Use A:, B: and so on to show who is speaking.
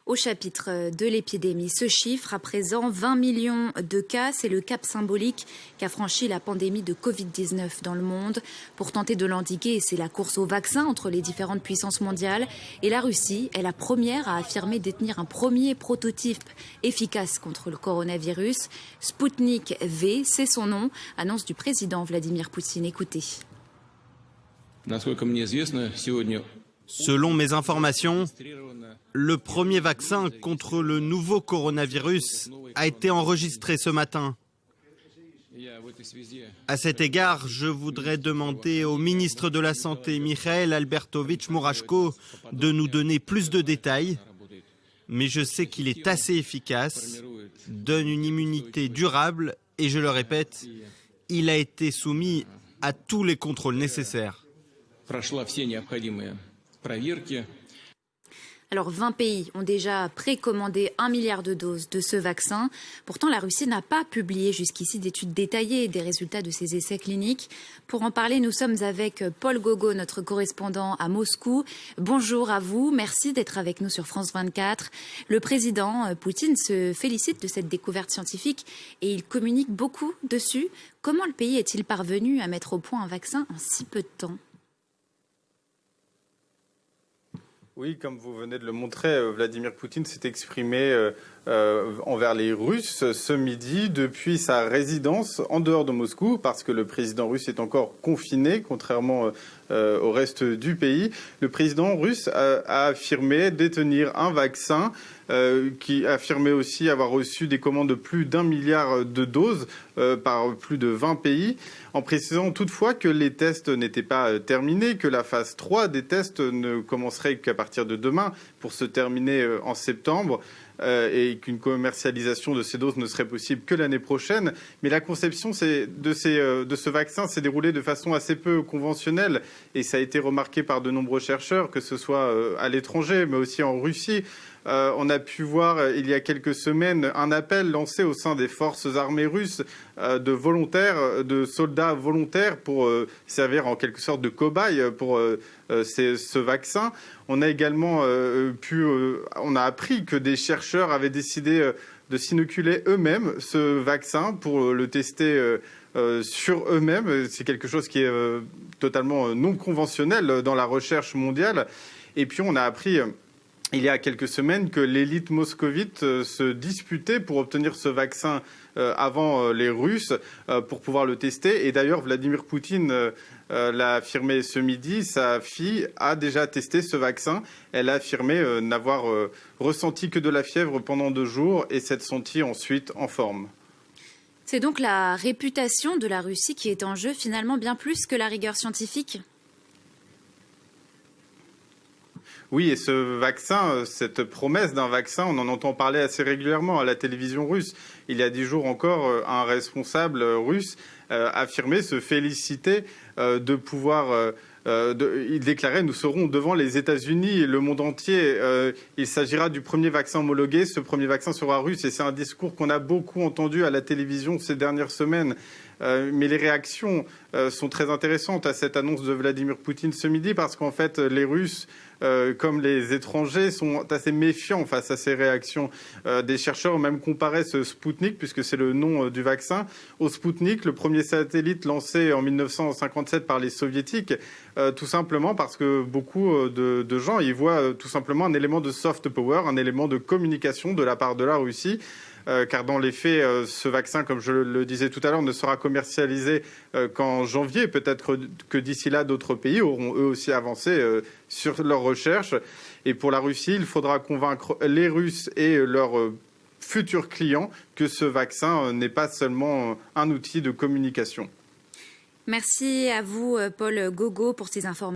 A: Au chapitre de l'épidémie, ce chiffre, à présent 20 millions de cas, c'est le cap symbolique qu'a franchi la pandémie de Covid-19 dans le monde. Pour tenter de l'endiguer, c'est la course au vaccin entre les différentes puissances mondiales. Et la Russie est la première à affirmer détenir un premier prototype efficace contre le coronavirus. Sputnik V, c'est son nom, annonce du président Vladimir Poutine. Écoutez.
B: Selon mes informations, le premier vaccin contre le nouveau coronavirus a été enregistré ce matin. À cet égard, je voudrais demander au ministre de la Santé, Mikhail Albertovitch Murashko, de nous donner plus de détails. Mais je sais qu'il est assez efficace, donne une immunité durable et, je le répète, il a été soumis à tous les contrôles nécessaires.
A: Alors 20 pays ont déjà précommandé 1 milliard de doses de ce vaccin. Pourtant, la Russie n'a pas publié jusqu'ici d'études détaillées des résultats de ses essais cliniques. Pour en parler, nous sommes avec Paul Gogo, notre correspondant à Moscou. Bonjour à vous, merci d'être avec nous sur France 24. Le président Poutine se félicite de cette découverte scientifique et il communique beaucoup dessus. Comment le pays est-il parvenu à mettre au point un vaccin en si peu de temps ?
C: Oui, comme vous venez de le montrer, Vladimir Poutine s'est exprimé envers les Russes ce midi depuis sa résidence en dehors de Moscou, parce que le président russe est encore confiné, contrairement au reste du pays. Le président russe a affirmé détenir un vaccin, qui affirmait aussi avoir reçu des commandes de plus d'1 milliard de doses par plus de 20 pays, en précisant toutefois que les tests n'étaient pas terminés, que la phase 3 des tests ne commencerait qu'à partir de demain pour se terminer en septembre. Et qu'une commercialisation de ces doses ne serait possible que l'année prochaine. Mais la conception de ce vaccin s'est déroulée de façon assez peu conventionnelle et ça a été remarqué par de nombreux chercheurs, que ce soit à l'étranger, mais aussi en Russie. On a pu voir il y a quelques semaines un appel lancé au sein des forces armées russes de volontaires, de soldats volontaires pour servir en quelque sorte de cobayes pour ce vaccin. On a également on a appris que des chercheurs avaient décidé de s'inoculer eux-mêmes ce vaccin pour le tester sur eux-mêmes. C'est quelque chose qui est totalement non conventionnel dans la recherche mondiale. Et puis on a appris il y a quelques semaines que l'élite moscovite se disputait pour obtenir ce vaccin avant les Russes pour pouvoir le tester. Et d'ailleurs, Vladimir Poutine l'a affirmé ce midi, sa fille a déjà testé ce vaccin. Elle a affirmé n'avoir ressenti que de la fièvre pendant 2 jours et s'être sentie ensuite en forme.
A: C'est donc la réputation de la Russie qui est en jeu, finalement, bien plus que la rigueur scientifique ?
C: Oui, et ce vaccin, cette promesse d'un vaccin, on en entend parler assez régulièrement à la télévision russe. Il y a 10 jours encore, un responsable russe affirmait se féliciter de pouvoir... il déclarait « Nous serons devant les États-Unis et le monde entier. Il s'agira du premier vaccin homologué. Ce premier vaccin sera russe. » Et c'est un discours qu'on a beaucoup entendu à la télévision ces dernières semaines. Mais les réactions sont très intéressantes à cette annonce de Vladimir Poutine ce midi, parce qu'en fait, les Russes, comme les étrangers, sont assez méfiants face à ces réactions. Des chercheurs ont même comparé ce Sputnik, puisque c'est le nom du vaccin, au Sputnik, le premier satellite lancé en 1957 par les soviétiques, tout simplement parce que beaucoup de gens y voient tout simplement un élément de soft power, un élément de communication de la part de la Russie. Car dans les faits, ce vaccin, comme je le disais tout à l'heure, ne sera commercialisé qu'en janvier. Peut-être que d'ici là, d'autres pays auront eux aussi avancé sur leurs recherches. Et pour la Russie, il faudra convaincre les Russes et leurs futurs clients que ce vaccin n'est pas seulement un outil de communication.
A: Merci à vous, Paul Gogo, pour ces informations.